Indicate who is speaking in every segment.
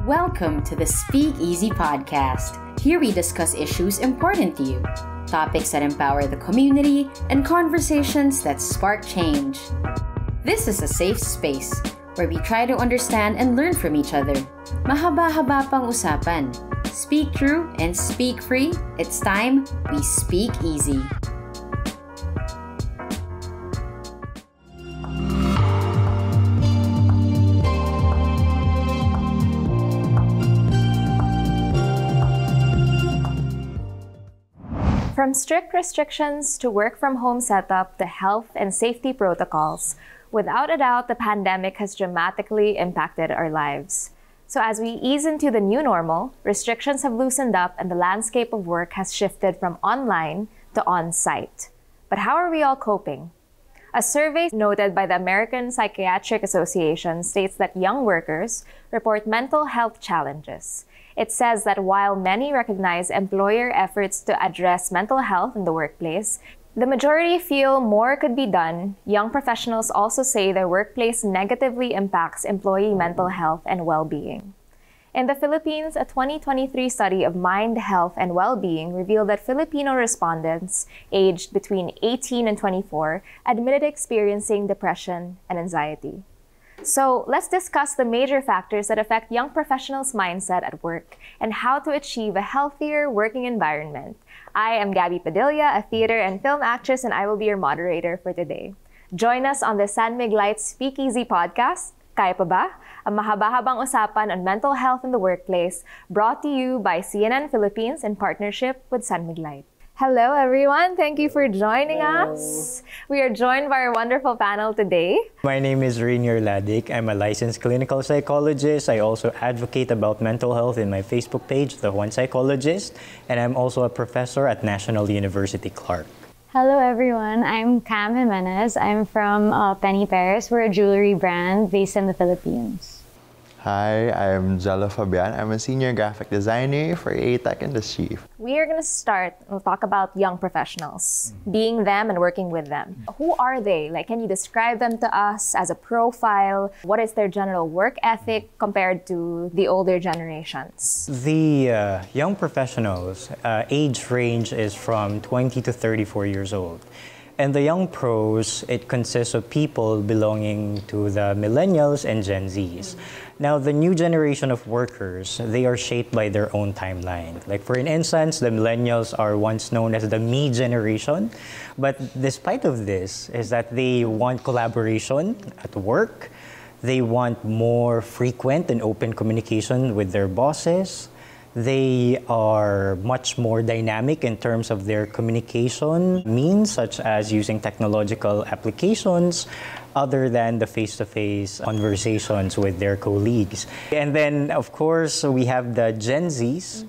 Speaker 1: Welcome to the Speakeasy podcast. Here we discuss issues important to you, topics that empower the community, and conversations that spark change. This is a safe space where we try to understand and learn from each other. Mahaba-habang Usapan. Speak true and speak free. It's time we speak easy.
Speaker 2: From strict restrictions to work-from-home setup to health and safety protocols, without a doubt, the pandemic has dramatically impacted our lives. So as we ease into the new normal, restrictions have loosened up and the landscape of work has shifted from online to on-site. But how are we all coping? A survey noted by the American Psychiatric Association states that young workers report mental health challenges. It says that while many recognize employer efforts to address mental health in the workplace, the majority feel more could be done. Young professionals also say their workplace negatively impacts employee mental health and well-being. In the Philippines, a 2023 study of mind health and well-being revealed that Filipino respondents aged between 18 and 24 admitted experiencing depression and anxiety. So let's discuss the major factors that affect young professionals' mindset at work and how to achieve a healthier working environment. I am Gabby Padilla, a theater and film actress, and I will be your moderator for today. Join us on the San Mig Light Speakeasy podcast, Kaya Pa Ba? A Mahaba-habang Usapan on mental health in the workplace, brought to you by CNN Philippines in partnership with San Mig Light. Hello, everyone. Thank you for joining us. We are joined by our wonderful panel today.
Speaker 3: My name is Rainier Ladik. I'm a licensed clinical psychologist. I also advocate about mental health in my Facebook page, The One Psychologist, and I'm also a professor at National University Clark.
Speaker 4: Hello, everyone. I'm Cam Jimenez. I'm from Penny Paris. We're a jewelry brand based in the Philippines.
Speaker 5: Hi, I'm Jello Fabian. I'm a senior graphic designer for A-Tech Industry.
Speaker 2: We are going to start and talk about young professionals, being them and working with them. Who are they? Can you describe them to us as a profile? What is their general work ethic compared to the older generations?
Speaker 3: The young professionals, age range is from 20 to 34 years old. And the young pros, it consists of people belonging to the millennials and Gen Zs. Now, the new generation of workers, they are shaped by their own timeline. For an instance, the millennials are once known as the me generation. But despite of this, is that they want collaboration at work. They want more frequent and open communication with their bosses. They are much more dynamic in terms of their communication means, such as using technological applications other than the face-to-face conversations with their colleagues. And then, of course, we have the Gen Zs.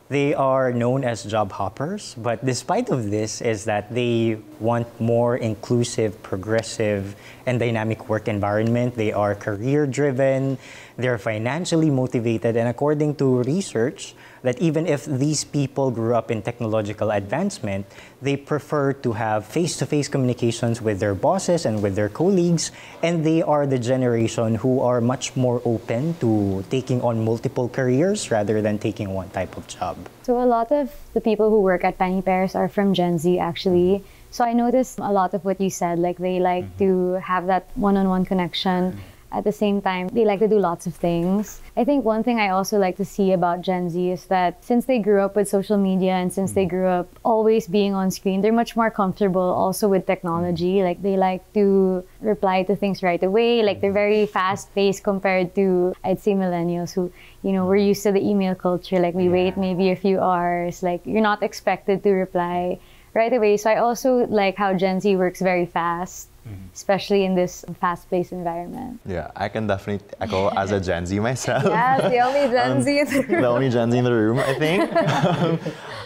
Speaker 3: They are known as job hoppers, but despite of this is that they want more inclusive, progressive, and dynamic work environment. They are career-driven, they're financially motivated, and according to research, that even if these people grew up in technological advancement, they prefer to have face-to-face communications with their bosses and with their colleagues, and they are the generation who are much more open to taking on multiple careers rather than taking one type of job.
Speaker 4: So a lot of the people who work at Penny Paris are from Gen Z, actually. So I noticed a lot of what you said, they like to have that one-on-one connection. At the same time, they like to do lots of things. I think one thing I also like to see about Gen Z is that since they grew up with social media and since they grew up always being on screen, they're much more comfortable also with technology. They like to reply to things right away. They're very fast-paced compared to, I'd say, millennials who, we're used to the email culture. We wait maybe a few hours. You're not expected to reply right away. So I also like how Gen Z works very fast, especially in this fast-paced environment.
Speaker 5: Yeah, I can definitely echo as a Gen Z myself.
Speaker 2: Yes, the only Gen Z in the room.
Speaker 5: The only Gen Z in the room, I think.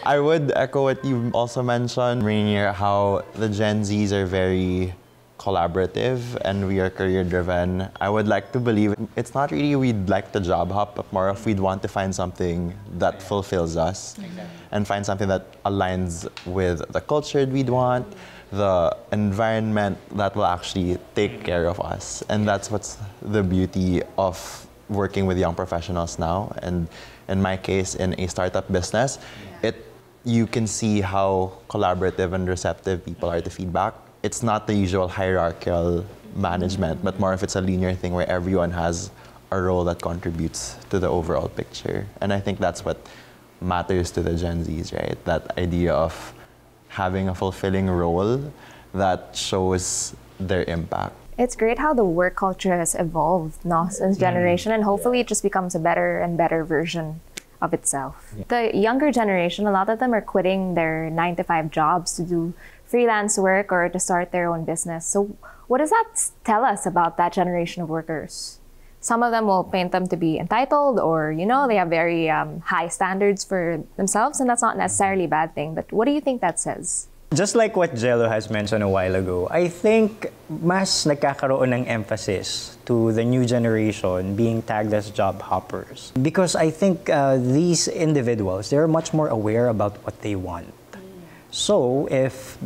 Speaker 5: I would echo what you also mentioned, Rainier, how the Gen Zs are very collaborative and we are career-driven. I would like to believe it's not really we'd like to job hop, but more if we'd want to find something that fulfills us and find something that aligns with the culture we'd want, the environment that will actually take care of us. And that's what's the beauty of working with young professionals now, and in my case, in a startup business, you can see how collaborative and receptive people are to feedback. It's not the usual hierarchical management, but more if it's a linear thing where everyone has a role that contributes to the overall picture. And I think that's what matters to the Gen Zs, right? That idea of having a fulfilling role that shows their impact.
Speaker 2: It's great how the work culture has evolved, no, since generation, and hopefully it just becomes a better and better version of itself. The younger generation, a lot of them are quitting their 9-to-5 jobs to do freelance work or to start their own business. So what does that tell us about that generation of workers? Some of them will paint them to be entitled, or, you know, they have very high standards for themselves, and that's not necessarily a bad thing. But what do you think that says?
Speaker 3: Just like what Jello has mentioned a while ago, I think mas nagkakaroon ng emphasis to the new generation being tagged as job hoppers. Because I think these individuals, they're much more aware about what they want. So if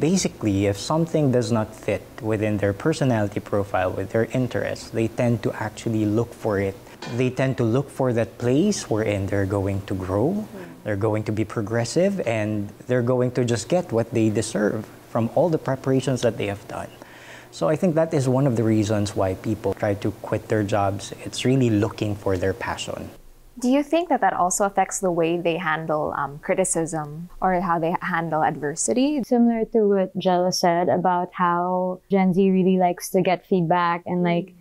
Speaker 3: something does not fit within their personality profile, with their interests, they tend to actually look for it. They tend to look for that place wherein they're going to grow, they're going to be progressive, and they're going to just get what they deserve from all the preparations that they have done. So I think that is one of the reasons why people try to quit their jobs. It's really looking for their passion.
Speaker 2: Do you think that also affects the way they handle criticism or how they handle adversity?
Speaker 4: Similar to what Jello said about how Gen Z really likes to get feedback, and like,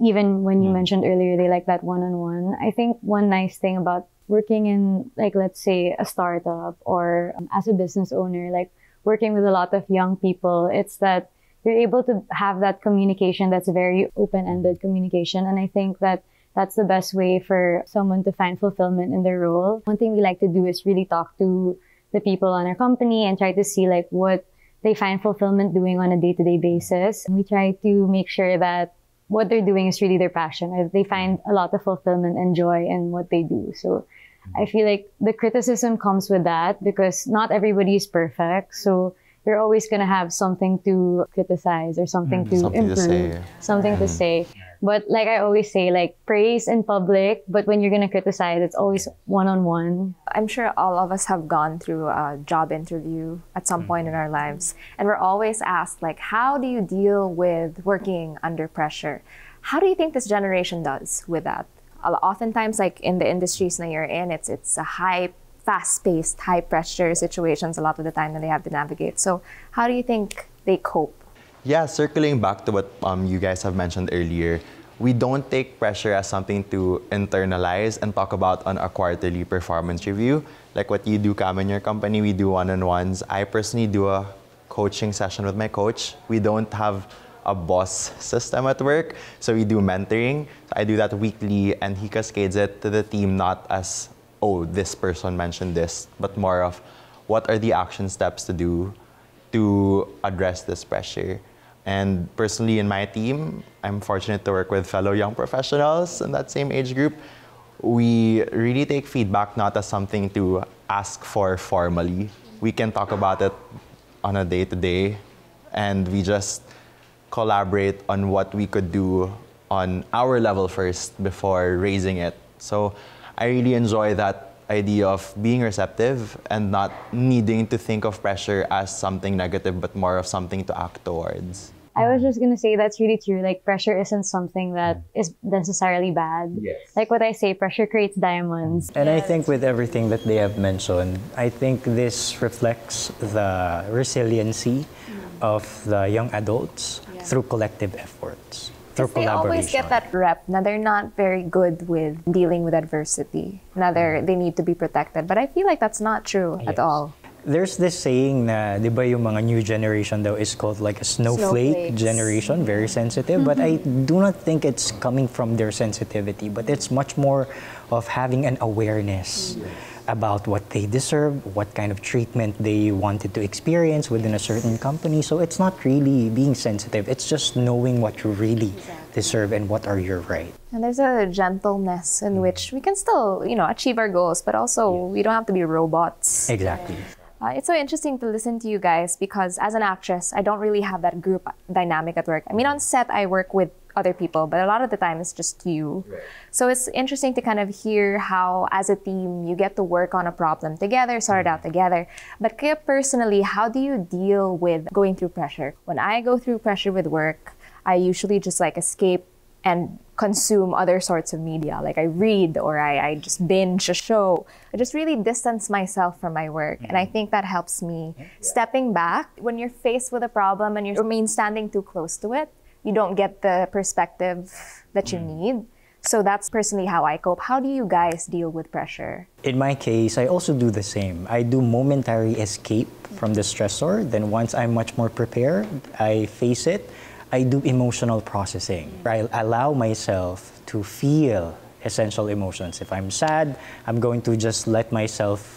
Speaker 4: even when you mentioned earlier, they like that one-on-one. I think one nice thing about working in, like, let's say a startup or as a business owner, like working with a lot of young people, it's that you're able to have that communication that's very open-ended communication. And I think that that's the best way for someone to find fulfillment in their role. One thing we like to do is really talk to the people on our company and try to see like what they find fulfillment doing on a day-to-day basis. And we try to make sure that what they're doing is really their passion, or they find a lot of fulfillment and joy in what they do. So I feel like the criticism comes with that, because not everybody is perfect. So you're always going to have something to criticize or something to improve, something to say. But like I always say, like, praise in public, but when you're going to criticize, it's always one-on-one.
Speaker 2: I'm sure all of us have gone through a job interview at some point in our lives. And we're always asked, like, how do you deal with working under pressure? How do you think this generation does with that? Oftentimes, like in the industries that you're in, it's a high, fast-paced, high-pressure situations a lot of the time that they have to navigate. So how do you think they cope?
Speaker 5: Yeah, circling back to what you guys have mentioned earlier, we don't take pressure as something to internalize and talk about on a quarterly performance review. Like what you do, Cam, in your company, we do one-on-ones. I personally do a coaching session with my coach. We don't have a boss system at work, so we do mentoring. I do that weekly, and he cascades it to the team, not as, oh, this person mentioned this, but more of what are the action steps to do to address this pressure. And personally in my team, I'm fortunate to work with fellow young professionals in that same age group. We really take feedback not as something to ask for formally. We can talk about it on a day-to-day, and we just collaborate on what we could do on our level first before raising it. So I really enjoy that idea of being receptive and not needing to think of pressure as something negative, but more of something to act towards.
Speaker 4: I was just going to say that's really true. Like, pressure isn't something that is necessarily bad. Yes. Like what I say, pressure creates diamonds.
Speaker 3: And I think with everything that they have mentioned, I think this reflects the resiliency of the young adults through collective efforts.
Speaker 2: They always get that rep. Now, they're not very good with dealing with adversity. Now, they need to be protected. But I feel like that's not true at all.
Speaker 3: There's this saying na, di ba, yung mga new generation daw is called like a snowflake generation, very sensitive. But I do not think it's coming from their sensitivity, but it's much more of having an awareness about what they deserve, what kind of treatment they wanted to experience within a certain company. So it's not really being sensitive, it's just knowing what you really deserve and what are your rights.
Speaker 2: And there's a gentleness in which we can still, achieve our goals, but also we don't have to be robots.
Speaker 3: Exactly.
Speaker 2: It's so interesting to listen to you guys, because as an actress, I don't really have that group dynamic at work. I mean, on set, I work with other people, but a lot of the time it's just you. Right. So it's interesting to kind of hear how, as a team, you get to work on a problem together, sort it out together. But kaya personally, how do you deal with going through pressure? When I go through pressure with work, I usually just like escape and consume other sorts of media. Like I read or I just binge a show. I just really distance myself from my work. And I think that helps me stepping back. When you're faced with a problem and you remain standing too close to it, you don't get the perspective that you need. So that's personally how I cope. How do you guys deal with pressure?
Speaker 3: In my case, I also do the same. I do momentary escape from the stressor. Then once I'm much more prepared, I face it. I do emotional processing. I allow myself to feel essential emotions. If I'm sad, I'm going to just let myself,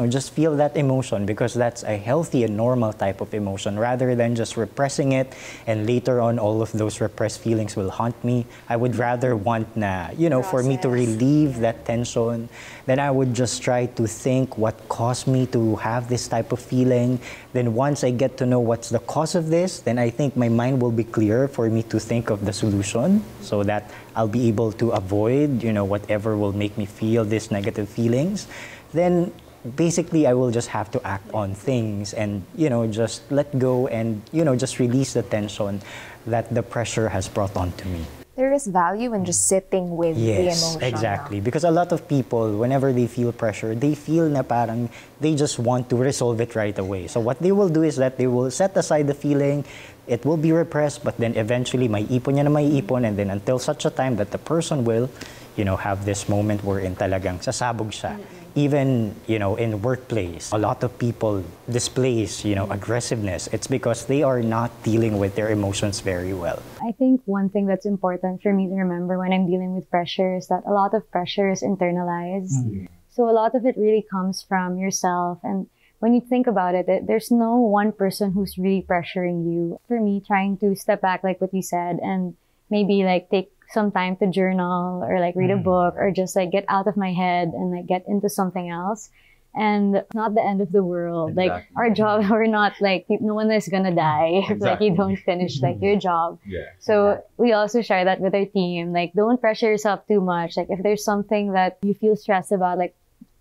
Speaker 3: just feel that emotion because that's a healthy and normal type of emotion rather than just repressing it and later on all of those repressed feelings will haunt me. I would rather want for me to relieve that tension, then I would just try to think what caused me to have this type of feeling. Then once I get to know what's the cause of this, then I think my mind will be clear for me to think of the solution so that I'll be able to avoid, whatever will make me feel these negative feelings. Then basically, I will just have to act on things and, just let go and, just release the tension that the pressure has brought onto me.
Speaker 2: There is value in just sitting with the emotion.
Speaker 3: Yes, exactly. Because a lot of people, whenever they feel pressure, they feel na parang they just want to resolve it right away. So what they will do is that they will set aside the feeling, it will be repressed, but then eventually maiipon niya na maiipon, and then until such a time that the person will, have this moment wherein talagang sasabog siya. Even, in workplace, a lot of people displays, aggressiveness. It's because they are not dealing with their emotions very well.
Speaker 4: I think one thing that's important for me to remember when I'm dealing with pressure is that a lot of pressure is internalized. So a lot of it really comes from yourself. And when you think about it, there's no one person who's really pressuring you. For me, trying to step back, like what you said, and maybe take some time to journal or read a book or just get out of my head and get into something else. And it's not the end of the world.
Speaker 5: Exactly.
Speaker 4: Our job, we're not no one is gonna die if you don't finish your job.
Speaker 5: Yeah.
Speaker 4: So we also share that with our team. Don't pressure yourself too much. If there's something that you feel stressed about,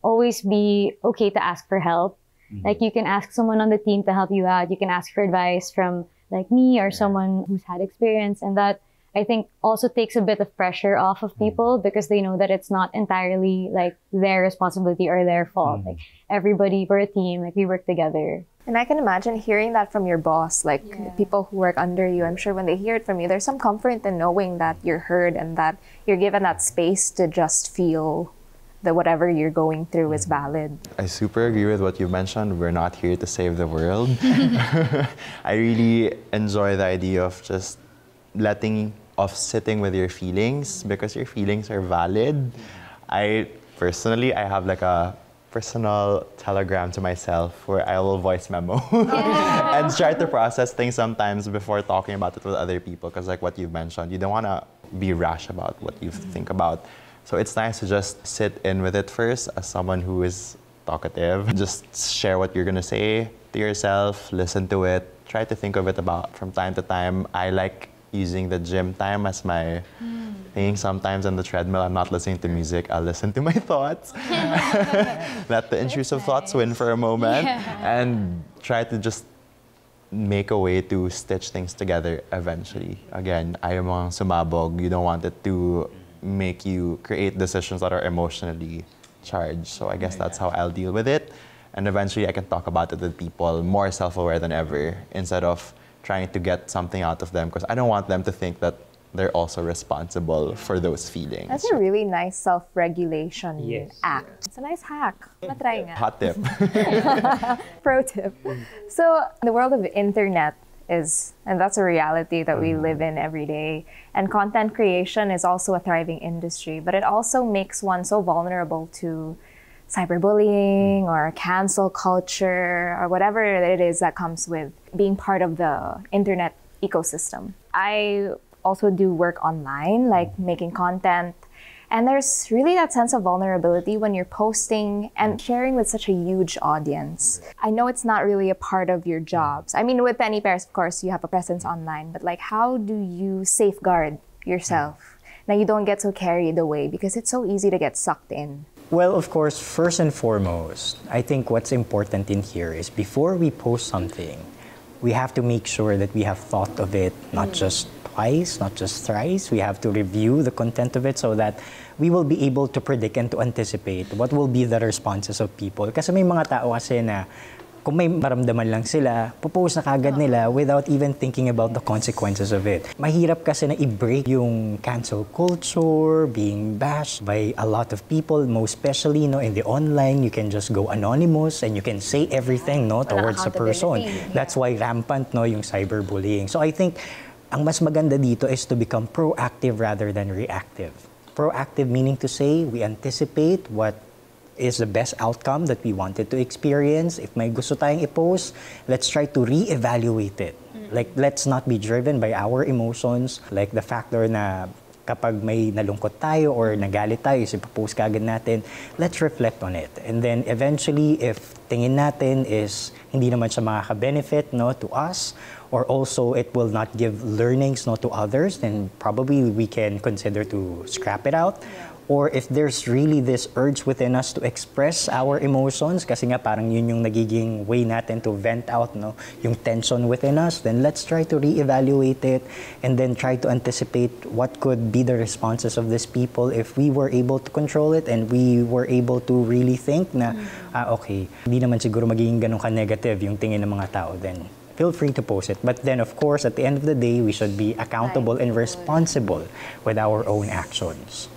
Speaker 4: always be okay to ask for help. You can ask someone on the team to help you out. You can ask for advice from me or someone who's had experience, and that I think also takes a bit of pressure off of people because they know that it's not entirely their responsibility or their fault. Everybody, we're a team, we work together.
Speaker 2: And I can imagine hearing that from your boss, people who work under you. I'm sure when they hear it from you, there's some comfort in knowing that you're heard and that you're given that space to just feel that whatever you're going through is valid.
Speaker 5: I super agree with what you mentioned. We're not here to save the world. I really enjoy the idea of just sitting with your feelings because your feelings are valid. I have a personal telegram to myself where I will voice memo and try to process things sometimes before talking about it with other people because what you've mentioned, you don't want to be rash about what you think about. So it's nice to just sit in with it first as someone who is talkative. Just share what you're going to say to yourself, listen to it, try to think of it about from time to time. I like using the gym time as my thing. Sometimes on the treadmill, I'm not listening to music. I'll listen to my thoughts. Let the intrusive thoughts win for a moment and try to just make a way to stitch things together eventually. Again, ayaw mong sumabog. You don't want it to make you create decisions that are emotionally charged. So I guess that's how I'll deal with it. And eventually I can talk about it with people more self-aware than ever instead of trying to get something out of them because I don't want them to think that they're also responsible for those feelings.
Speaker 2: That's a really nice self-regulation act. It's a nice hack. Matry nga.
Speaker 5: Hot tip.
Speaker 2: Pro tip. So the world of internet and that's a reality that we live in every day. And content creation is also a thriving industry, but it also makes one so vulnerable to cyberbullying or cancel culture or whatever it is that comes with being part of the internet ecosystem. I also do work online, making content. And there's really that sense of vulnerability when you're posting and sharing with such a huge audience. I know it's not really a part of your jobs. I mean, with Penny Pairs, of course, you have a presence online, but how do you safeguard yourself. Now you don't get so carried away because it's so easy to get sucked in.
Speaker 3: Well, of course, first and foremost, I think what's important in here is before we post something, we have to make sure that we have thought of it not just twice, not just thrice. We have to review the content of it so that we will be able to predict and to anticipate what will be the responses of people. Kasi may mga tao kasi na kung may maramdaman lang sila, popost na kagad nila without even thinking about the consequences of it. Mahirap kasi na i-break yung cancel culture, being bashed by a lot of people, most especially in the online, you can just go anonymous and you can say everything towards the person. That's why rampant yung cyberbullying. So I think ang mas maganda dito is to become proactive rather than reactive. Proactive meaning to say we anticipate what is the best outcome that we wanted to experience. If may gusto tayong i-post, let's try to re-evaluate it. Like, let's not be driven by our emotions. Like the factor na kapag may nalungkot tayo or nagalit tayo, ipopost kagad natin, let's reflect on it. And then eventually, if tingin natin is hindi naman siya makaka-benefit to us, or also it will not give learnings to others, then probably we can consider to scrap it out. Or if there's really this urge within us to express our emotions, kasi nga parang yun yung nagiging way natin to vent out yung tension within us, then let's try to reevaluate it and then try to anticipate what could be the responses of these people if we were able to control it and we were able to really think na, okay, hindi naman siguro magiging ganun ka-negative yung tingin ng mga tao, then feel free to post it. But then, of course, at the end of the day, we should be accountable and responsible with our own actions.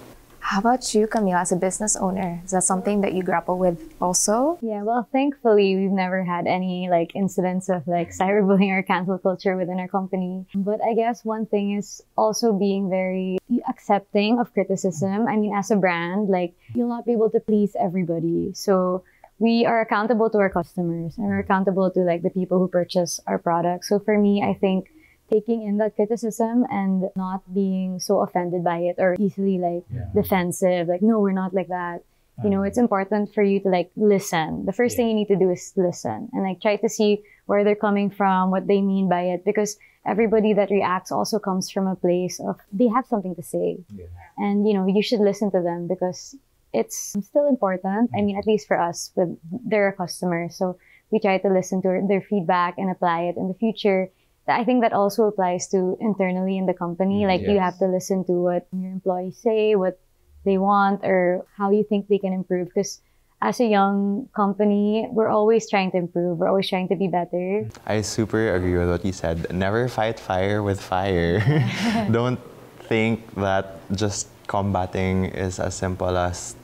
Speaker 2: How about you, Camila, as a business owner? Is that something that you grapple with also?
Speaker 4: Yeah, well, thankfully, we've never had any incidents of cyberbullying or cancel culture within our company. But I guess one thing is also being very accepting of criticism. I mean, as a brand, you'll not be able to please everybody. So we are accountable to our customers and we're accountable to the people who purchase our products. So for me, I think taking in that criticism and not being so offended by it or easily defensive, no, we're not like that. It's important for you to listen. The first thing you need to do is listen and try to see where they're coming from, what they mean by it, because everybody that reacts also comes from a place of they have something to say. And you should listen to them because it's still important. I mean, at least for us, with their customers. So we try to listen to their feedback and apply it in the future. I think that also applies to internally in the company. You have to listen to what your employees say, what they want, or how you think they can improve. Because as a young company, we're always trying to improve. We're always trying to be better.
Speaker 5: I super agree with what you said. Never fight fire with fire. Don't think that just combating is as simple as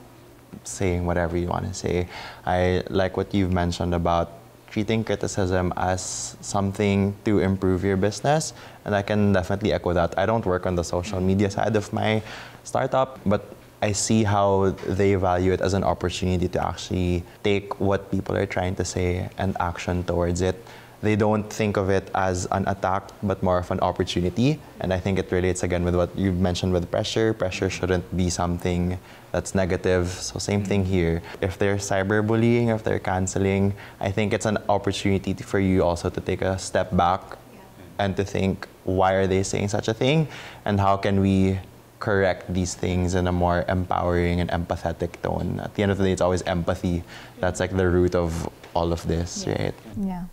Speaker 5: saying whatever you want to say. I like what you've mentioned about treating criticism as something to improve your business. And I can definitely echo that. I don't work on the social media side of my startup, but I see how they value it as an opportunity to actually take what people are trying to say and action towards it. They don't think of it as an attack, but more of an opportunity. And I think it relates again with what you mentioned with pressure. Pressure shouldn't be something that's negative. So same thing here. If they're cyberbullying, if they're canceling, I think it's an opportunity for you also to take a step back and to think, why are they saying such a thing? And how can we correct these things in a more empowering and empathetic tone? At the end of the day, it's always empathy. That's the root of all of this, right?
Speaker 2: Yeah.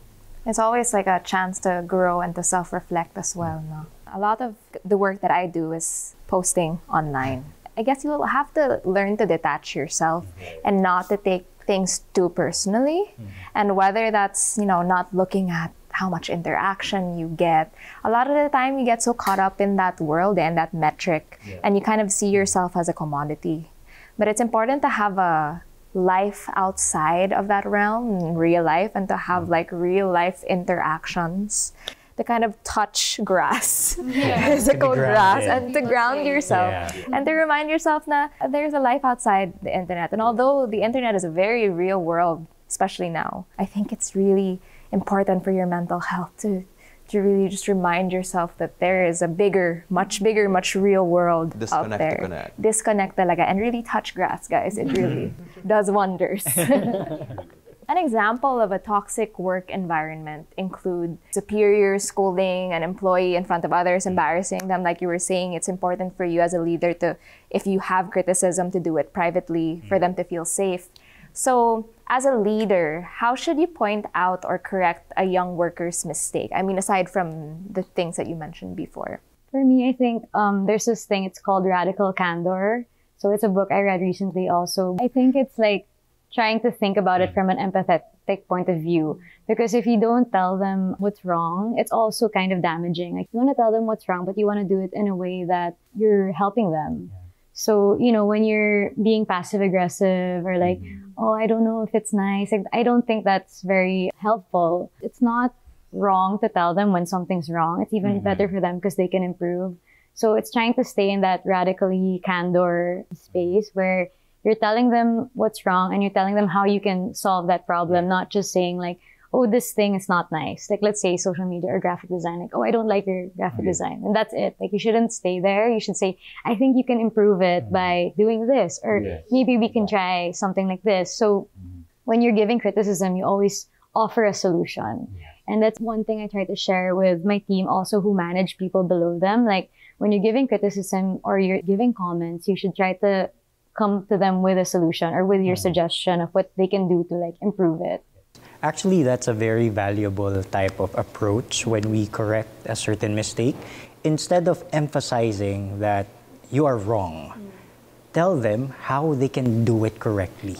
Speaker 2: It's always a chance to grow and to self-reflect as well. No? A lot of the work that I do is posting online. I guess you'll have to learn to detach yourself and not to take things too personally. And whether that's, not looking at how much interaction you get. A lot of the time you get so caught up in that world and that metric and you kind of see yourself as a commodity. But it's important to have a life outside of that realm, in real life, and to have real life interactions, to kind of touch grass, physical grass, and to ground yourself, and to remind yourself that there's a life outside the internet. And although the internet is a very real world, especially now, I think it's really important for your mental health to really just remind yourself that there is a much bigger, much real world out there. Disconnect talaga and really touch grass, guys. It really does wonders. An example of a toxic work environment include superiors scolding an employee in front of others, embarrassing them. Like you were saying, it's important for you as a leader to, if you have criticism, to do it privately for them to feel safe. So as a leader, how should you point out or correct a young worker's mistake? I mean, aside from the things that you mentioned before.
Speaker 4: For me, I think there's this thing, it's called radical candor. So it's a book I read recently also. I think it's like trying to think about it from an empathetic point of view. Because if you don't tell them what's wrong, it's also kind of damaging. Like you want to tell them what's wrong, but you want to do it in a way that you're helping them. So, you know, when you're being passive aggressive or like, oh, I don't know if it's nice, like, I don't think that's very helpful. It's not wrong to tell them when something's wrong. It's even better for them because they can improve. So it's trying to stay in that radically candor space where you're telling them what's wrong and you're telling them how you can solve that problem, not just saying like, oh, this thing is not nice. Like, let's say social media or graphic design. Like, oh, I don't like your graphic design. And that's it. Like, you shouldn't stay there. You should say, I think you can improve it by doing this. Or maybe we can try something like this. So when you're giving criticism, you always offer a solution. And that's one thing I try to share with my team also who manage people below them. Like, when you're giving criticism or you're giving comments, you should try to come to them with a solution or with your suggestion of what they can do to like improve it.
Speaker 3: Actually, that's a very valuable type of approach when we correct a certain mistake. Instead of emphasizing that you are wrong, tell them how they can do it correctly.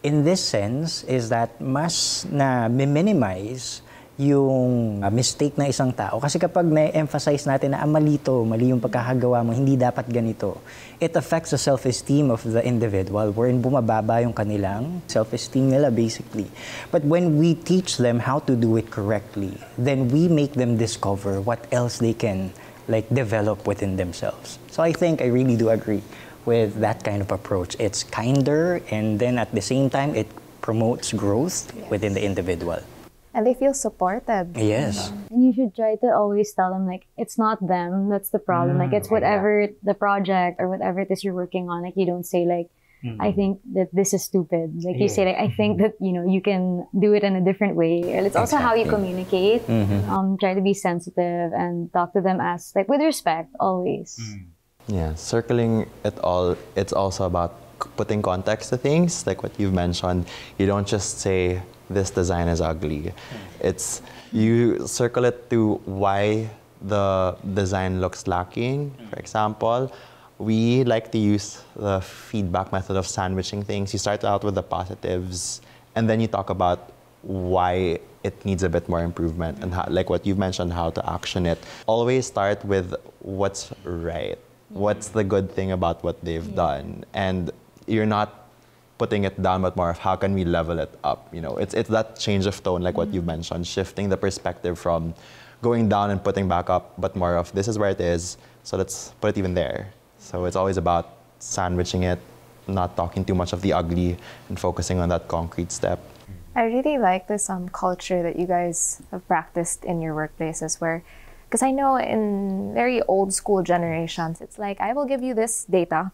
Speaker 3: In this sense, is that mas na minimize yung mistake na isang tao. Kasi kapag na-emphasize natin na mali yung pagkakagawa mo, hindi dapat ganito, it affects the self-esteem of the individual wherein bumababa yung kanilang self-esteem nila basically. But when we teach them how to do it correctly, then we make them discover what else they can like develop within themselves. So I think I really do agree with that kind of approach. It's kinder and then at the same time it promotes growth within the individual.
Speaker 2: And they feel supported.
Speaker 3: Yes.
Speaker 4: And you should try to always tell them, like, it's not them, that's the problem. Like, it's whatever the project or whatever it is you're working on. Like, you don't say, like, I think that this is stupid. Like, you say, like, I think that, you know, you can do it in a different way. Or it's also how you communicate. Try to be sensitive and talk to them as, like, with respect, always.
Speaker 5: Yeah, circling it all, it's also about putting context to things, like what you've mentioned. You don't just say, this design is ugly. It's, you circle it to why the design looks lacking. For example, we like to use the feedback method of sandwiching things. You start out with the positives, and then you talk about why it needs a bit more improvement, and how, like what you've mentioned, how to action it. Always start with what's right. What's the good thing about what they've done? And you're not putting it down, but more of how can we level it up? You know, it's that change of tone, like what you mentioned, shifting the perspective from going down and putting back up, but more of this is where it is, so let's put it even there. So it's always about sandwiching it, not talking too much of the ugly, and focusing on that concrete step.
Speaker 2: I really like this culture that you guys have practiced in your workplaces where, because I know in very old school generations, it's like, I will give you this data.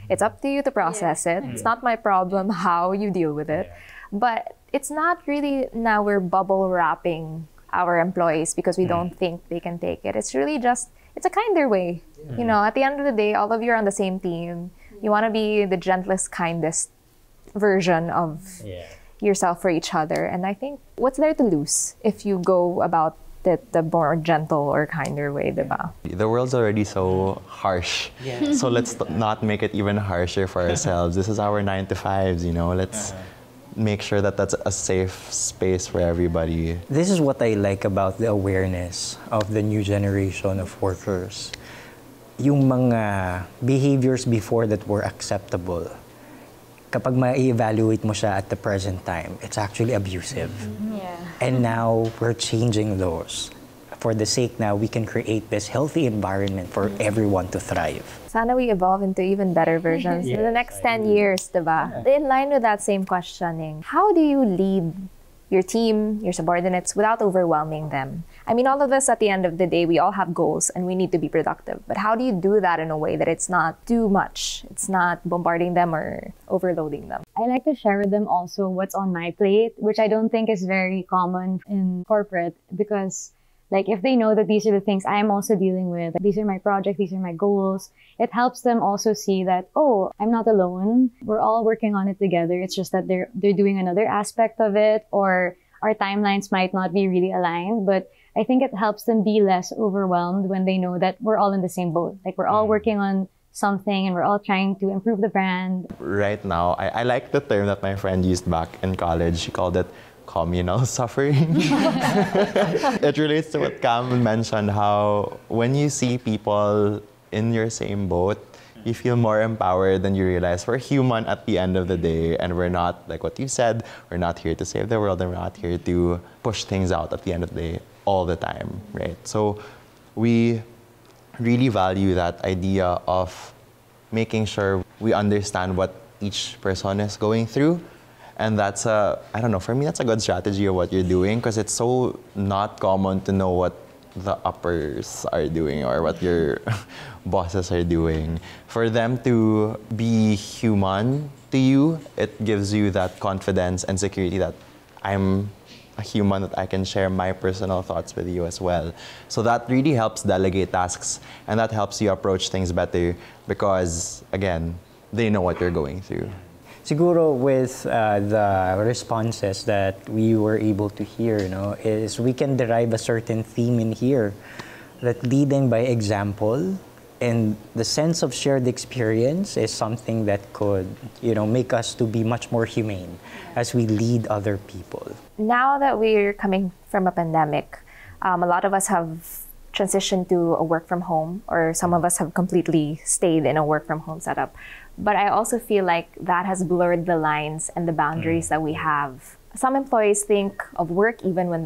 Speaker 2: It's up to you to process it. It's not my problem how you deal with it. But it's not really now we're bubble wrapping our employees because we don't think they can take it. It's really just, it's a kinder way. You know, at the end of the day, all of you are on the same team. You want to be the gentlest, kindest version of yourself for each other. And I think, what's there to lose if you go about the more gentle or kinder way, diba?
Speaker 5: The world's already so harsh. So let's not make it even harsher for ourselves. This is our 9 to 5s, you know. Let's make sure that that's a safe space for everybody.
Speaker 3: This is what I like about the awareness of the new generation of workers. Yung mga behaviors before that were acceptable, kapag ma-evaluate mo siya at the present time, it's actually abusive. And now we're changing those. For the sake now, we can create this healthy environment for everyone to thrive.
Speaker 2: Sana we evolve into even better versions in the next 10 years, diba? In line with that same questioning, how do you lead your team, your subordinates, without overwhelming them? I mean, all of us at the end of the day, we all have goals and we need to be productive. But how do you do that in a way that it's not too much? It's not bombarding them or overloading them.
Speaker 4: I like to share with them also what's on my plate, which I don't think is very common in corporate, because like if they know that these are the things I am also dealing with, like, these are my projects, these are my goals, it helps them also see that, oh, I'm not alone. We're all working on it together. It's just that they're doing another aspect of it, or our timelines might not be really aligned. But I think it helps them be less overwhelmed when they know that we're all in the same boat. Like we're all working on something and we're all trying to improve the brand.
Speaker 5: Right now, I like the term that my friend used back in college. She called it communal suffering. It relates to what Cam mentioned, how when you see people in your same boat, you feel more empowered than you realize. We're human at the end of the day, and we're not, like what you said, we're not here to save the world, and we're not here to push things out at the end of the day all the time, right? So we really value that idea of making sure we understand what each person is going through. And that's I don't know, for me, that's a good strategy of what you're doing, because it's so not common to know what the uppers are doing or what your bosses are doing. For them to be human to you, it gives you that confidence and security that I'm a human, that I can share my personal thoughts with you as well. So that really helps delegate tasks, and that helps you approach things better because, again, they know what you're going through.
Speaker 3: Siguro with the responses that we were able to hear, is we can derive a certain theme in here, that leading by example and the sense of shared experience is something that could, make us to be much more humane as we lead other people.
Speaker 2: Now that we're coming from a pandemic, a lot of us have transitioned to a work from home, or some of us have completely stayed in a work from home setup. But I also feel like that has blurred the lines and the boundaries that we have. Some employees think of work even when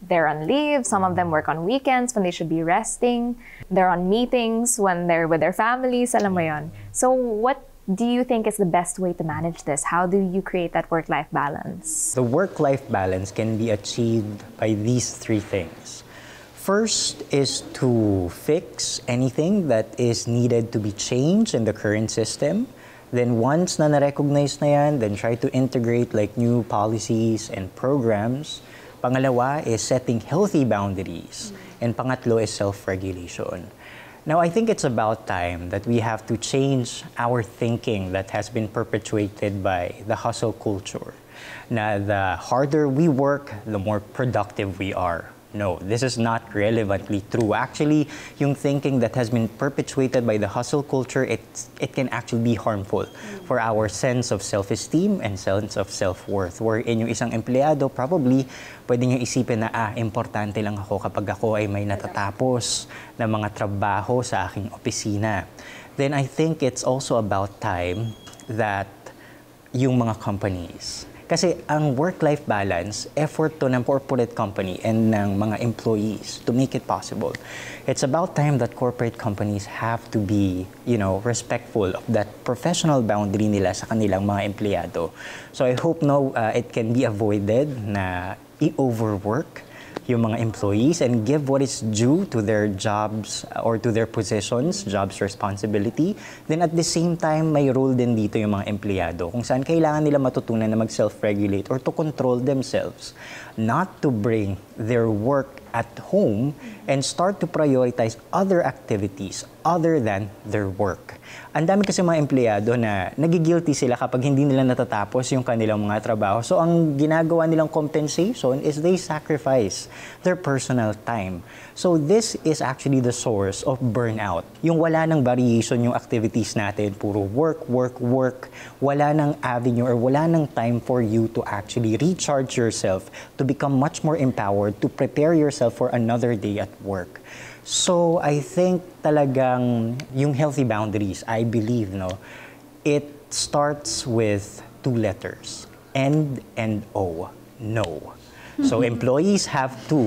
Speaker 2: they're on leave. Some of them work on weekends when they should be resting. They're on meetings when they're with their families. Alam mo yun. So what do you think is the best way to manage this? How do you create that work-life balance?
Speaker 3: The work-life balance can be achieved by these three things. First is to fix anything that is needed to be changed in the current system. Then once na na-recognize na yan, then try to integrate like new policies and programs. Pangalawa is setting healthy boundaries. And pangatlo is self-regulation. Now, I think it's about time that we have to change our thinking that has been perpetuated by the hustle culture. Na the harder we work, the more productive we are. No, this is not relevantly true. Actually, yung thinking that has been perpetuated by the hustle culture, it can actually be harmful for our sense of self-esteem and sense of self-worth. Wherein yung isang empleyado, probably, pwede nyo isipin na, importante lang ako kapag ako ay may natatapos na mga trabaho sa aking opisina. Then I think it's also about time that yung mga companies, kasi ang work-life balance, effort to ng corporate company and ng mga employees to make it possible. It's about time that corporate companies have to be, respectful of that professional boundary nila sa kanilang mga empleyado. So I hope it can be avoided na i-overwork yung mga employees and give what is due to their jobs or to their positions, jobs responsibility. Then at the same time, may role din dito yung mga empleyado kung saan kailangan nila matutunan na mag-self-regulate or to control themselves, not to bring their work at home and start to prioritize other activities other than their work. Ang dami kasi mga empleyado na nagigilty sila kapag hindi nila natatapos yung kanilang mga trabaho. So ang ginagawa nilang compensation is they sacrifice their personal time. So this is actually the source of burnout. Yung wala ng variation yung activities natin, puro work, work, work. Wala ng avenue or wala ng time for you to actually recharge yourself, to become much more empowered, to prepare yourself for another day at work. So I think talagang yung healthy boundaries, I believe, it starts with two letters, N and O, no. So employees have to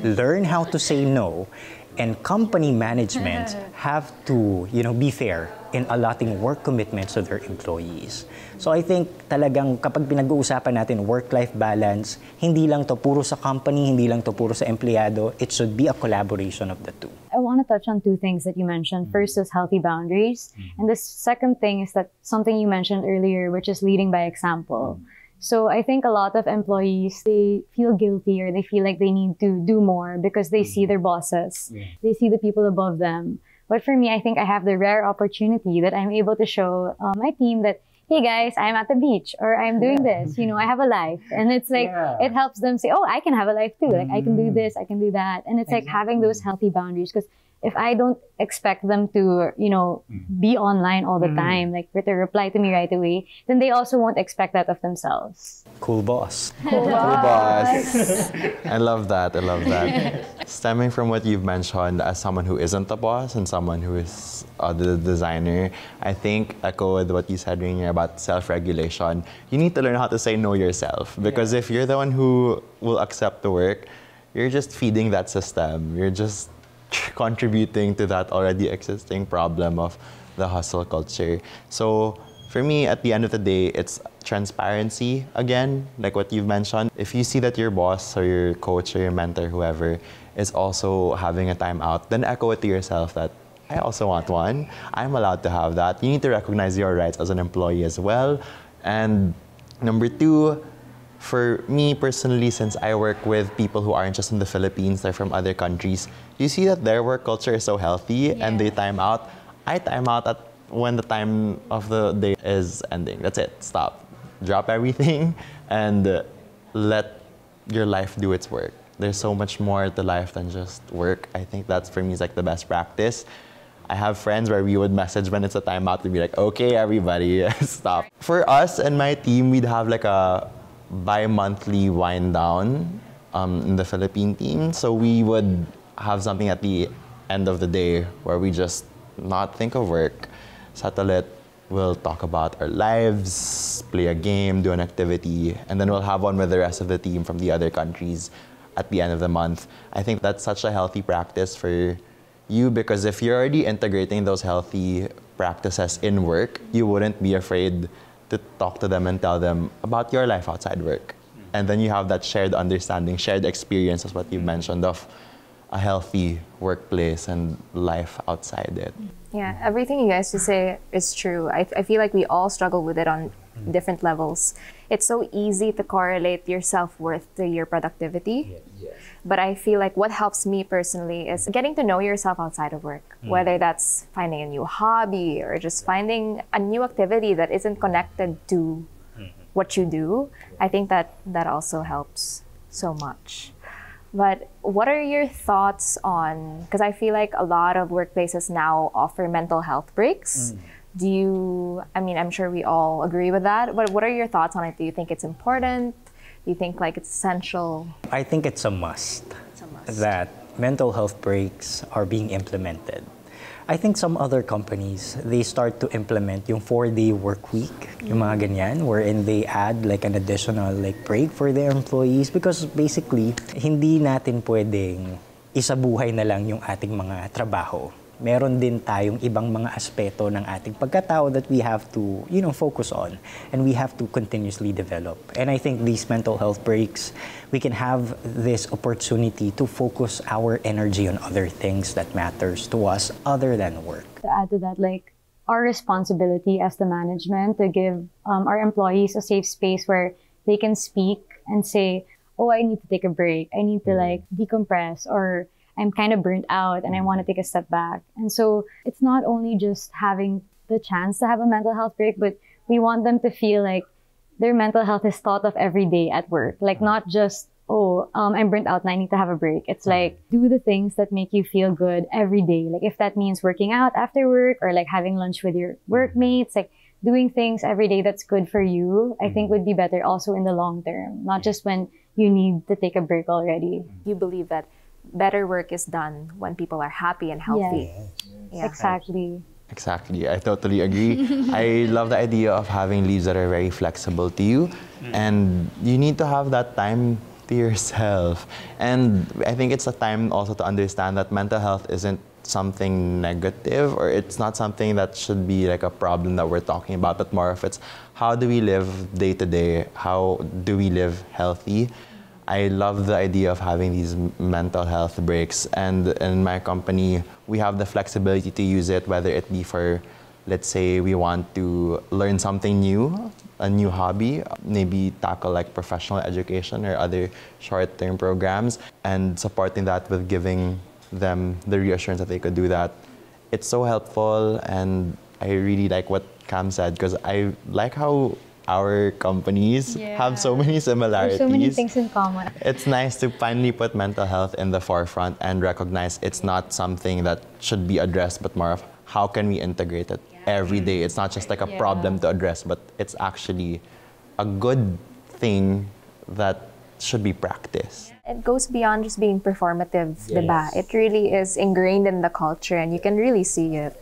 Speaker 3: learn how to say no And company management have to, be fair in allotting work commitments to their employees. So I think talagang kapag pinag-uusapan natin work-life balance, hindi lang to puro sa company, hindi lang to puro sa empleyado. It should be a collaboration of the two.
Speaker 4: I want to touch on two things that you mentioned. First is healthy boundaries. And the second thing is that something you mentioned earlier, which is leading by example. So I think a lot of employees, they feel guilty or they feel like they need to do more because they see their bosses. They see the people above them. But for me, I think I have the rare opportunity that I'm able to show my team that, hey guys, I'm at the beach or I'm doing this, I have a life. And it's like, it helps them say, oh, I can have a life too. Like I can do this, I can do that. And it's like having those healthy boundaries, because if I don't expect them to, be online all the time, like to reply to me right away, then they also won't expect that of themselves.
Speaker 3: Cool boss.
Speaker 5: Cool boss. I love that. I love that. Stemming from what you've mentioned as someone who isn't a boss and someone who is the designer, I think echo with what you said, Rainier, about self-regulation. You need to learn how to say no yourself, because if you're the one who will accept the work, you're just feeding that system. You're just contributing to that already existing problem of the hustle culture. So for me, at the end of the day, it's transparency again, like what you've mentioned. If you see that your boss or your coach or your mentor, whoever, is also having a timeout, then echo it to yourself that I also want one. I'm allowed to have that. You need to recognize your rights as an employee as well. And number two, for me personally, since I work with people who aren't just in the Philippines, they're from other countries, you see that their work culture is so healthy and they time out. I time out at when the time of the day is ending. That's it. Stop. Drop everything and let your life do its work. There's so much more to life than just work. I think that's, for me, is like the best practice. I have friends where we would message when it's a timeout to be like, okay, everybody, stop. For us and my team, we'd have like a bi-monthly wind down in the Philippine team. So we would have something at the end of the day where we just not think of work, settle it, we'll talk about our lives, play a game, do an activity, and then we'll have one with the rest of the team from the other countries at the end of the month. I think that's such a healthy practice for you, because if you're already integrating those healthy practices in work, you wouldn't be afraid to talk to them and tell them about your life outside work. And then you have that shared understanding, shared experience, as what you mentioned, of a healthy workplace and life outside it.
Speaker 2: Yeah, everything you guys just say is true. I feel like we all struggle with it on different levels. It's so easy to correlate your self-worth to your productivity. But I feel like what helps me personally is getting to know yourself outside of work, whether that's finding a new hobby or just finding a new activity that isn't connected to what you do. I think that also helps so much. But what are your thoughts on, because I feel like a lot of workplaces now offer mental health breaks. I'm sure we all agree with that, but what are your thoughts on it? Do you think it's important? Do you think like it's essential?
Speaker 3: I think it's a must. That mental health breaks are being implemented. I think some other companies, they start to implement yung 4-day work week, yung mga ganyan, wherein they add like an additional like break for their employees, because basically, hindi natin pwedeng isabuhay na lang yung ating mga trabaho. Meron din tayong ibang mga aspeto ng ating pagkatao that we have to, focus on, and we have to continuously develop. And I think these mental health breaks, we can have this opportunity to focus our energy on other things that matters to us other than work.
Speaker 4: To add to that, like our responsibility as the management to give our employees a safe space where they can speak and say, oh, I need to take a break. I need to like decompress, or I'm kind of burnt out and I want to take a step back. And so it's not only just having the chance to have a mental health break, but we want them to feel like their mental health is thought of every day at work. Like not just, I'm burnt out and I need to have a break. It's like, do the things that make you feel good every day. Like if that means working out after work or like having lunch with your workmates, like doing things every day that's good for you, I think would be better also in the long term, not just when you need to take a break already.
Speaker 2: You believe that better work is done when people are happy and healthy.
Speaker 4: Yes. Yeah. Exactly.
Speaker 5: Exactly. I totally agree. I love the idea of having leaves that are very flexible to you. And you need to have that time to yourself. And I think it's a time also to understand that mental health isn't something negative, or it's not something that should be like a problem that we're talking about, but more of it's how do we live day to day? How do we live healthy? I love the idea of having these mental health breaks, and in my company, we have the flexibility to use it, whether it be for, let's say, we want to learn something new, a new hobby, maybe tackle like professional education or other short-term programs, and supporting that with giving them the reassurance that they could do that. It's so helpful, and I really like what Cam said, because I like how our companies have so many similarities.
Speaker 4: There's so many things in common.
Speaker 5: It's nice to finally put mental health in the forefront and recognize it's not something that should be addressed, but more of how can we integrate it every day. It's not just like a problem to address, but it's actually a good thing that should be practiced.
Speaker 2: It goes beyond just being performative, diba? It really is ingrained in the culture, and you can really see it.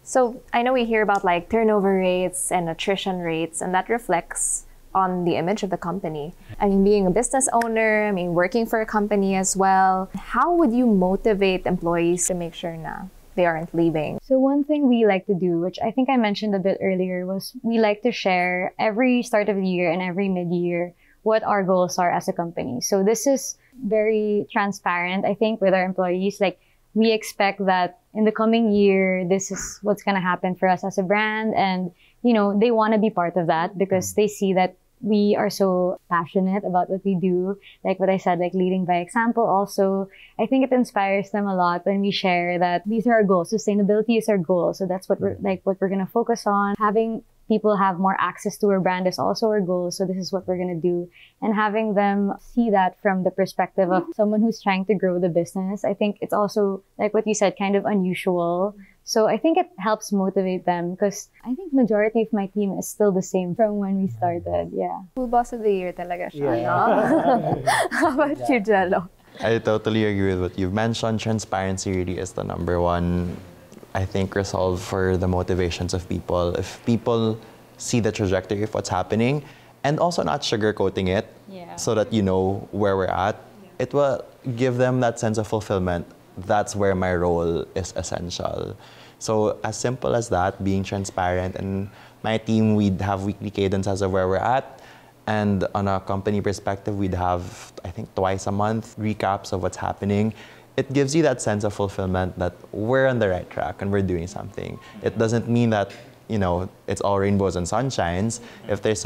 Speaker 2: So I know we hear about like turnover rates and attrition rates, and that reflects on the image of the company. I mean, being a business owner, I mean, working for a company as well, how would you motivate employees to make sure na they aren't leaving?
Speaker 4: So one thing we like to do, which I think I mentioned a bit earlier, was we like to share every start of the year and every mid-year what our goals are as a company. So this is very transparent, I think, with our employees. Like, we expect that in the coming year, this is what's going to happen for us as a brand. And, you know, they want to be part of that because they see that we are so passionate about what we do. Like what I said, like leading by example also. I think it inspires them a lot when we share that these are our goals. Sustainability is our goal. So that's what we're going to focus on. Having people have more access to our brand is also our goal. So this is what we're going to do. And having them see that from the perspective of someone who's trying to grow the business, I think it's also, like what you said, kind of unusual. So I think it helps motivate them because I think majority of my team is still the same from when we started. Yeah.
Speaker 2: Cool boss of the year talaga siya, no? How about you, Jello?
Speaker 5: I totally agree with what you've mentioned. Transparency really is the number one, I think, resolve for the motivations of people. If people see the trajectory of what's happening and also not sugarcoating it so that you know where we're at, it will give them that sense of fulfillment. That's where my role is essential. So as simple as that, being transparent, and my team, we'd have weekly cadences of where we're at. And on a company perspective, we'd have, I think, twice a month recaps of what's happening. It gives you that sense of fulfillment that we're on the right track and we're doing something. It doesn't mean that, you know, it's all rainbows and sunshines. If there's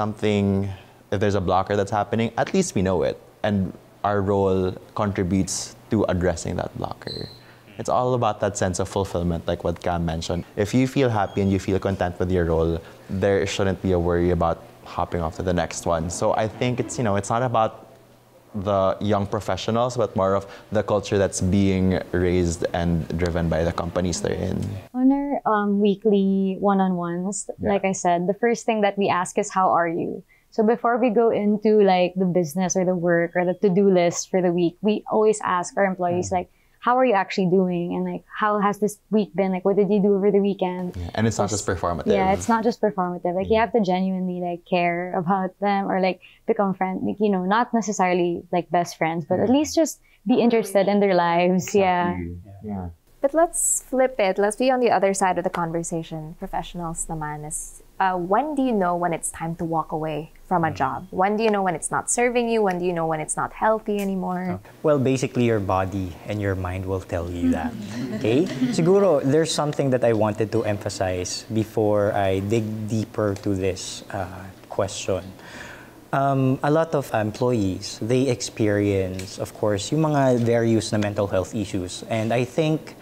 Speaker 5: a blocker that's happening, at least we know it. And our role contributes to addressing that blocker. It's all about that sense of fulfillment, like what Cam mentioned. If you feel happy and you feel content with your role, there shouldn't be a worry about hopping off to the next one. So I think it's, you know, it's not about the young professionals, but more of the culture that's being raised and driven by the companies they're in.
Speaker 4: On our weekly one-on-ones, like I said, the first thing that we ask is, how are you? So before we go into like the business or the work or the to-do list for the week, we always ask our employees like, how are you actually doing? And like, how has this week been? Like, what did you do over the weekend?
Speaker 5: Yeah. And it's not just performative.
Speaker 4: Yeah, it's not just performative. Like, you have to genuinely like care about them or like become friends. Like, you know, not necessarily like best friends, but at least just be interested in their lives.
Speaker 5: Exactly.
Speaker 4: Yeah.
Speaker 2: But let's flip it. Let's be on the other side of the conversation. Professionals naman is, when do you know when it's time to walk away from a job? When do you know when it's not serving you? When do you know when it's not healthy anymore?
Speaker 3: Well, basically your body and your mind will tell you that. Okay? Siguro, there's something that I wanted to emphasize before I dig deeper to this question. A lot of employees, they experience, of course, yung mga various na mental health issues. And I think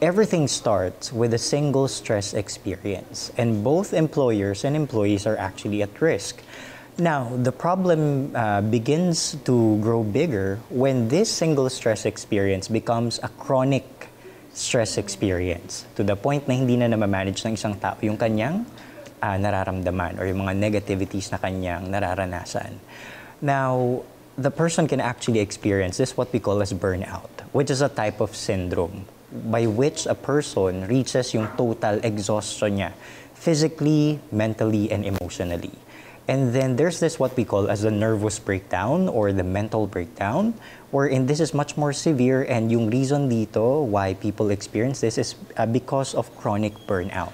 Speaker 3: everything starts with a single stress experience. And both employers and employees are actually at risk. Now, the problem begins to grow bigger when this single stress experience becomes a chronic stress experience to the point na hindi na namamanage ng isang tao yung kanyang nararamdaman or yung mga negativities na kanyang nararanasan. Now, the person can actually experience this, what we call as burnout, which is a type of syndrome by which a person reaches yung total exhaustion niya, physically, mentally, and emotionally. And then there's this what we call as the nervous breakdown or the mental breakdown, wherein this is much more severe, and yung reason dito why people experience this is because of chronic burnout.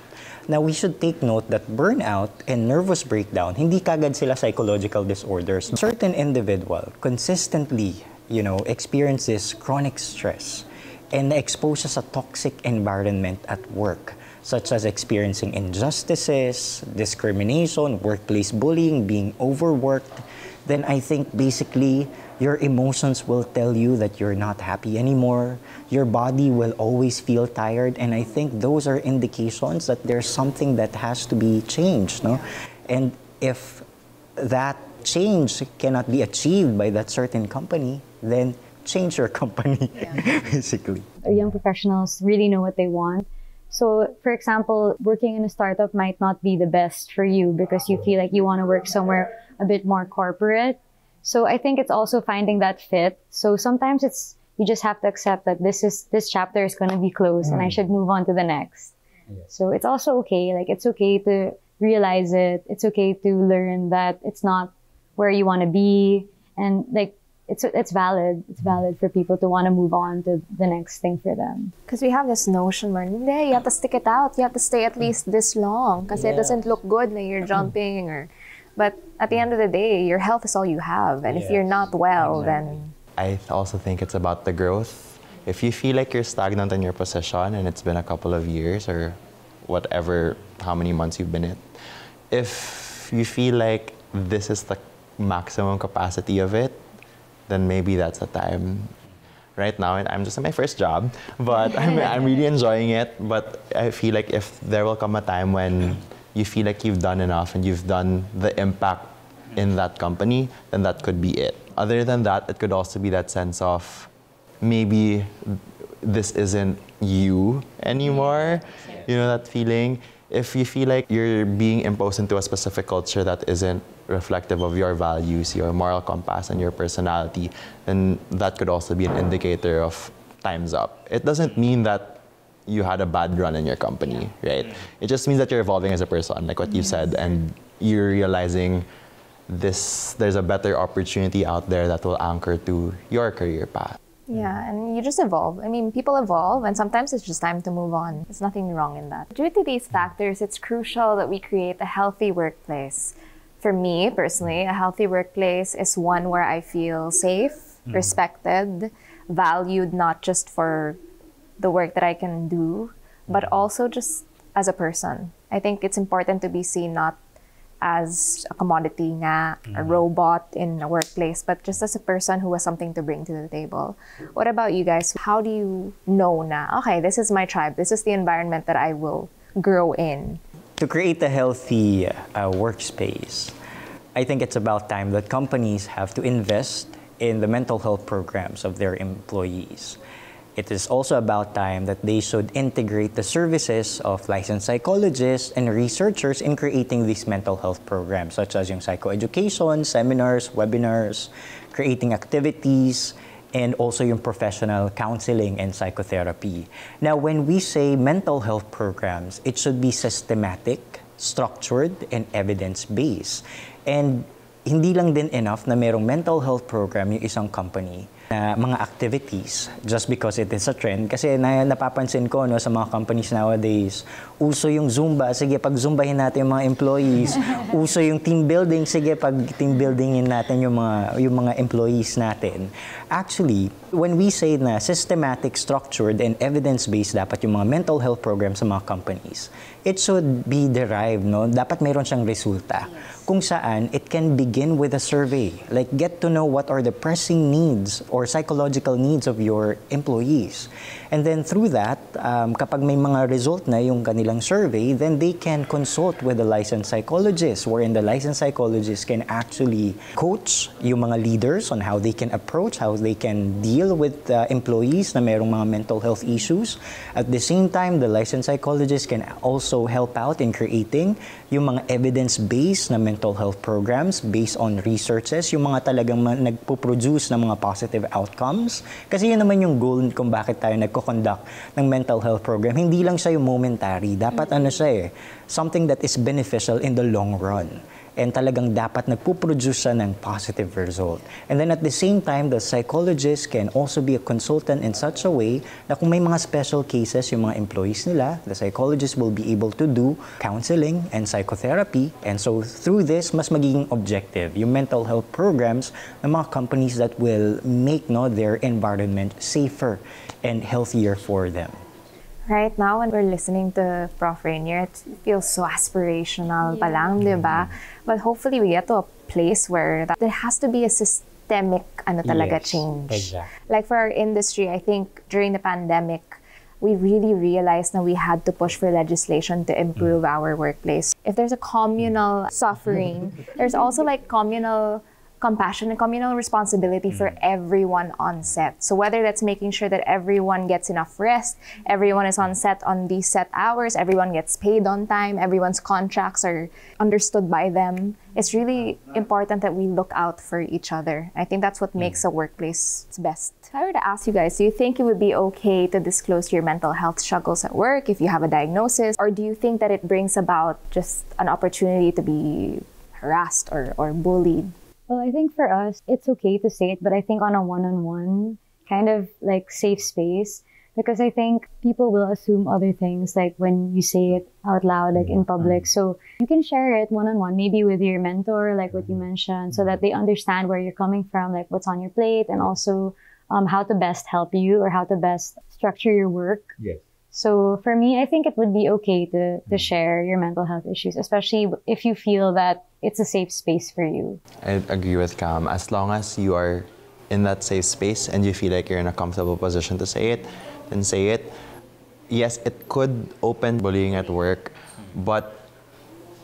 Speaker 3: Now, we should take note that burnout and nervous breakdown, hindi kagad sila psychological disorders. Certain individual consistently, experiences chronic stress and exposed sa toxic environment at work, such as experiencing injustices, discrimination, workplace bullying, being overworked, then I think basically your emotions will tell you that you're not happy anymore. Your body will always feel tired, and I think those are indications that there's something that has to be changed, no? And if that change cannot be achieved by that certain company, then change your company, basically.
Speaker 4: Young professionals really know what they want. So, for example, working in a startup might not be the best for you because you feel like you want to work somewhere a bit more corporate. So I think it's also finding that fit. So sometimes you just have to accept that this chapter is going to be closed and I should move on to the next. So it's also okay. Like, it's okay to realize it. It's okay to learn that it's not where you want to be, and like it's valid. It's valid for people to want to move on to the next thing for them.
Speaker 2: Because we have this notion where you have to stick it out. You have to stay at least this long because it doesn't look good when you're jumping or. But at the end of the day, your health is all you have. And if you're not well, then...
Speaker 5: I also think it's about the growth. If you feel like you're stagnant in your position and it's been a couple of years or whatever, how many months you've been in, if you feel like this is the maximum capacity of it, then maybe that's the time. Right now, I'm just in my first job, but I'm really enjoying it. But I feel like if there will come a time when you feel like you've done enough and you've done the impact in that company, then that could be it. Other than that, it could also be that sense of maybe this isn't you anymore. You know, that feeling. If you feel like you're being imposed into a specific culture that isn't reflective of your values, your moral compass, and your personality, then that could also be an indicator of time's up. It doesn't mean that you had a bad run in your company, right? It just means that you're evolving as a person, like what you said, and you're realizing there's a better opportunity out there that will anchor to your career path.
Speaker 2: Yeah, and you just evolve. I mean, people evolve, and sometimes it's just time to move on. There's nothing wrong in that. Due to these factors, it's crucial that we create a healthy workplace. For me, personally, a healthy workplace is one where I feel safe, respected, valued not just for the work that I can do, but also just as a person. I think it's important to be seen not as a commodity nga, a robot in a workplace, but just as a person who has something to bring to the table. What about you guys? How do you know na, okay, this is my tribe, this is the environment that I will grow in?
Speaker 3: To create a healthy workspace, I think it's about time that companies have to invest in the mental health programs of their employees. It is also about time that they should integrate the services of licensed psychologists and researchers in creating these mental health programs, such as yung psychoeducation, seminars, webinars, creating activities, and also yung professional counseling and psychotherapy. Now, when we say mental health programs, it should be systematic, structured, and evidence-based. And hindi lang din enough na merong mental health program yung isang company na mga activities just because it is a trend. Kasi napapansin ko sa mga companies nowadays, uso yung Zumba, sige pag-Zumbahin natin yung mga employees. Uso yung team building, sige pag-team buildingin natin yung mga employees natin. Actually, when we say na systematic, structured, and evidence-based dapat yung mga mental health programs sa mga companies, it should be derived, no? Dapat mayroon siyang resulta. Kung saan, it can begin with a survey. Like, get to know what are the pressing needs or psychological needs of your employees. And then through that, kapag may mga result na yung kanilang survey, then they can consult with a licensed psychologist, wherein the licensed psychologist can actually coach yung mga leaders on how they can approach, how they can deal with employees na mayroong mga mental health issues. At the same time, the licensed psychologist can also help out in creating yung mga evidence-based na mental health programs based on researches, yung mga talagang nagpo-produce ng mga positive outcomes. Kasi yun naman yung goal kung bakit tayo nagko-conduct ng mental health program. Hindi lang siya yung momentary. Dapat ano siya something that is beneficial in the long run. and talagang dapat nagpuproduce siya ng positive result. And then at the same time, the psychologist can also be a consultant in such a way na kung may mga special cases yung mga employees nila, the psychologist will be able to do counseling and psychotherapy. And so through this, mas magiging objective yung mental health programs ng mga companies that will make their environment safer and healthier for them.
Speaker 2: Right now, when we're listening to Prof. Rainier, it feels so aspirational pa lang, di ba? But hopefully we get to a place where there has to be a systemic talaga change.
Speaker 3: Exactly.
Speaker 2: Like for our industry, I think during the pandemic, we really realized that we had to push for legislation to improve our workplace. If there's a communal suffering, there's also like communal compassion and communal responsibility for everyone on set. So whether that's making sure that everyone gets enough rest, everyone is on set on these set hours, everyone gets paid on time, everyone's contracts are understood by them, it's really important that we look out for each other. I think that's what makes a workplace best. If I were to ask you guys, do you think it would be okay to disclose your mental health struggles at work if you have a diagnosis? Or do you think that it brings about just an opportunity to be harassed or bullied?
Speaker 4: Well, I think for us, it's okay to say it, but I think on a one-on-one kind of like safe space, because I think people will assume other things like when you say it out loud, like in public. So you can share it one-on-one, maybe with your mentor, like what you mentioned, so that they understand where you're coming from, like what's on your plate, and also how to best help you or how to best structure your work.
Speaker 3: Yes.
Speaker 4: So for me, I think it would be okay to share your mental health issues, especially if you feel that it's a safe space for you.
Speaker 5: I agree with Cam. As long as you are in that safe space and you feel like you're in a comfortable position to say it, then say it. Yes, it could open bullying at work, but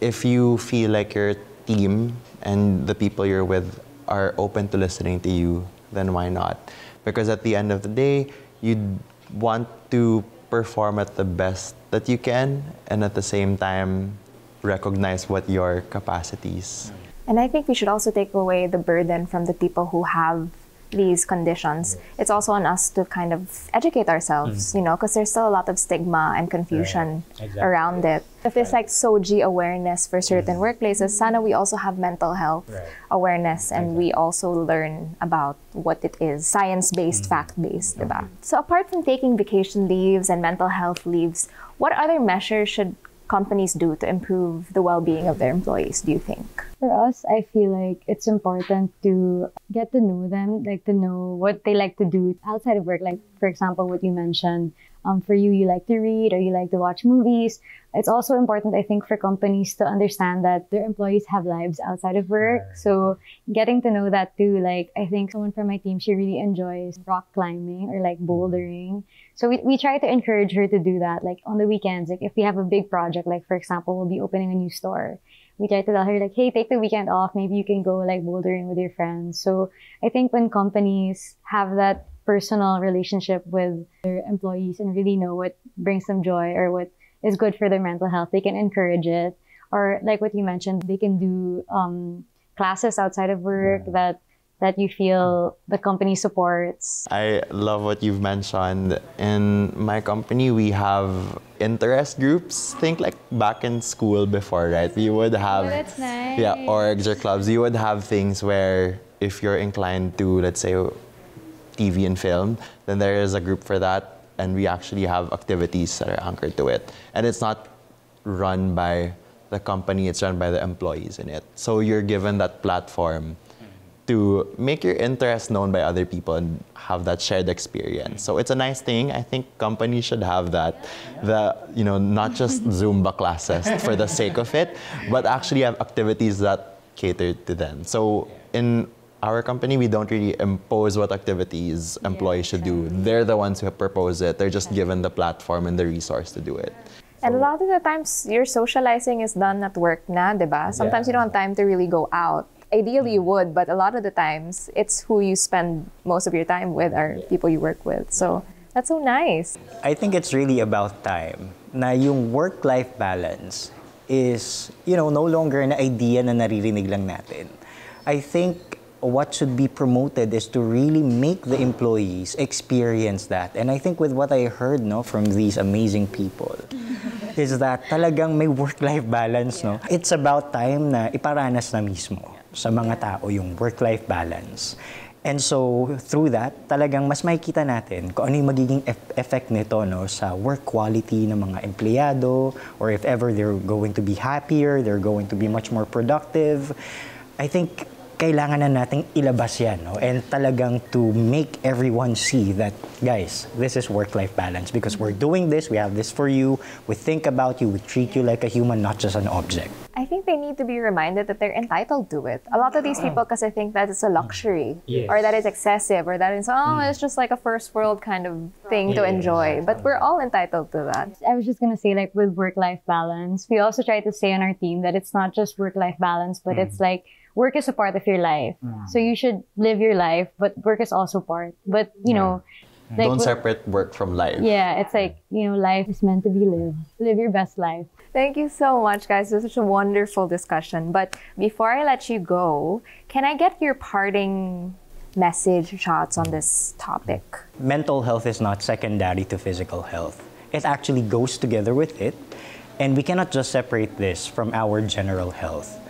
Speaker 5: if you feel like your team and the people you're with are open to listening to you, then why not? Because at the end of the day, you'd want to perform at the best that you can, and at the same time recognize what your capacities.
Speaker 2: And I think we should also take away the burden from the people who have these conditions. It's also on us to kind of educate ourselves, because there's still a lot of stigma and confusion around it. If there's like SOGI awareness for certain workplaces, sana we also have mental health awareness, and we also learn about what it is, science-based, fact-based, diba? So apart from taking vacation leaves and mental health leaves, what other measures should companies do to improve the well-being of their employees, do you think?
Speaker 4: For us, I feel like it's important to get to know them, like to know what they like to do outside of work. Like, for example, what you mentioned, for you like to read or you like to watch movies. It's also important, I think, for companies to understand that their employees have lives outside of work. So getting to know that too, like, I think someone from my team, she really enjoys rock climbing or like bouldering. So we try to encourage her to do that, like on the weekends. Like if we have a big project, like for example, we'll be opening a new store. We try to tell her like, hey, take the weekend off. Maybe you can go like bouldering with your friends. So I think when companies have that personal relationship with their employees and really know what brings them joy or what is good for their mental health, they can encourage it. Or like what you mentioned, they can do classes outside of work that you feel the company supports.
Speaker 5: I love what you've mentioned. In my company, we have interest groups. Think like back in school before, right? We would have
Speaker 4: that's nice.
Speaker 5: orgs or clubs. You would have things where if you're inclined to, let's say, TV and film, then there is a group for that, and we actually have activities that are anchored to it. And it's not run by the company, it's run by the employees in it. So you're given that platform to make your interests known by other people and have that shared experience. So it's a nice thing. I think companies should have that. Not just Zumba classes for the sake of it, but actually have activities that cater to them. So in our company, we don't really impose what activities employees should do. They're the ones who propose it. They're just given the platform and the resource to do it.
Speaker 2: And a lot of the times, your socializing is done at work na, diba? Sometimes you don't have time to really go out. Ideally, you would, but a lot of the times, it's who you spend most of your time with are people you work with. So that's so nice.
Speaker 3: I think it's really about time. Na yung work-life balance is, no longer an idea na naririnig lang natin. I think what should be promoted is to really make the employees experience that. And I think with what I heard from these amazing people, is that talagang may work-life balance, no? It's about time na iparanas na mismo sa mga tao yung work-life balance. And so, through that, talagang mas makikita natin kung ano yung magiging effect nito, no, sa work quality ng mga empleyado, or if ever they're going to be happier, they're going to be much more productive. I think kailangan na nating ilabas yan, no? And talagang to make everyone see that, guys, this is work-life balance because we're doing this, we have this for you, we think about you, we treat you like a human, not just an object.
Speaker 2: I think they need to be reminded that they're entitled to it. A lot of these people, because I think that it's a luxury, or that it's excessive, or that it's, it's just like a first world kind of thing to enjoy. But we're all entitled to that.
Speaker 4: I was just gonna say, like, with work-life balance, we also try to say on our team that it's not just work-life balance, but it's like, work is a part of your life. So you should live your life, but work is also part. But, you know, like,
Speaker 5: don't separate work from life.
Speaker 4: Yeah, it's like, you know, life is meant to be lived. Live your best life.
Speaker 2: Thank you so much, guys. This was such a wonderful discussion. But before I let you go, can I get your parting message, shots on this topic?
Speaker 3: Mental health is not secondary to physical health. It actually goes together with it, and we cannot just separate this from our general health.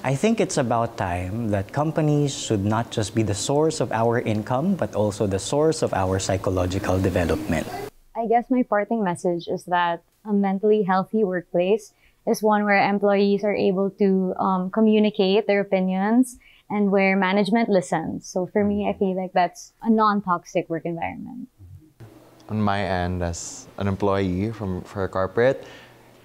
Speaker 3: I think it's about time that companies should not just be the source of our income, but also the source of our psychological development.
Speaker 4: I guess my parting message is that a mentally healthy workplace is one where employees are able to communicate their opinions and where management listens. So for me, I feel like that's a non-toxic work environment.
Speaker 5: On my end, as an employee for a corporate,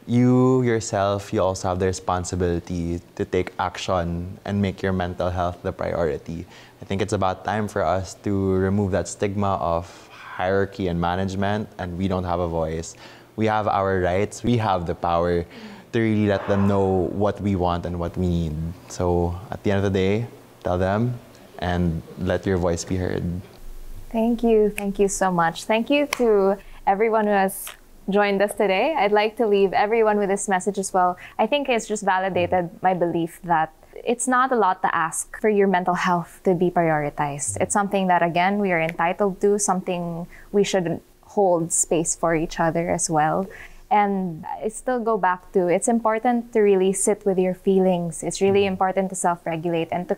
Speaker 5: you yourself, you also have the responsibility to take action and make your mental health the priority. I think it's about time for us to remove that stigma of hierarchy and management, and we don't have a voice. We have our rights. We have the power to really let them know what we want and what we need. So at the end of the day, tell them and let your voice be heard.
Speaker 2: Thank you. Thank you so much. Thank you to everyone who has joined us today. I'd like to leave everyone with this message as well. I think it's just validated my belief that it's not a lot to ask for your mental health to be prioritized. It's something that, again, we are entitled to, something we should hold space for each other as well. And I still go back to, it's important to really sit with your feelings. It's really important to self-regulate and to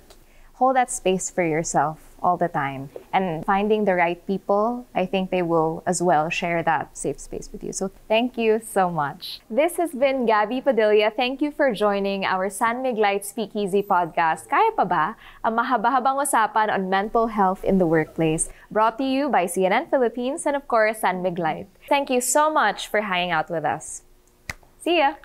Speaker 2: hold that space for yourself all the time. And finding the right people, I think they will as well share that safe space with you. So thank you so much. This has been Gabby Padilla. Thank you for joining our San Mig Light Speakeasy podcast. Kaya pa ba? Ang mahaba-habang usapan on mental health in the workplace. Brought to you by CNN Philippines and of course, San Mig Light. Thank you so much for hanging out with us. See ya!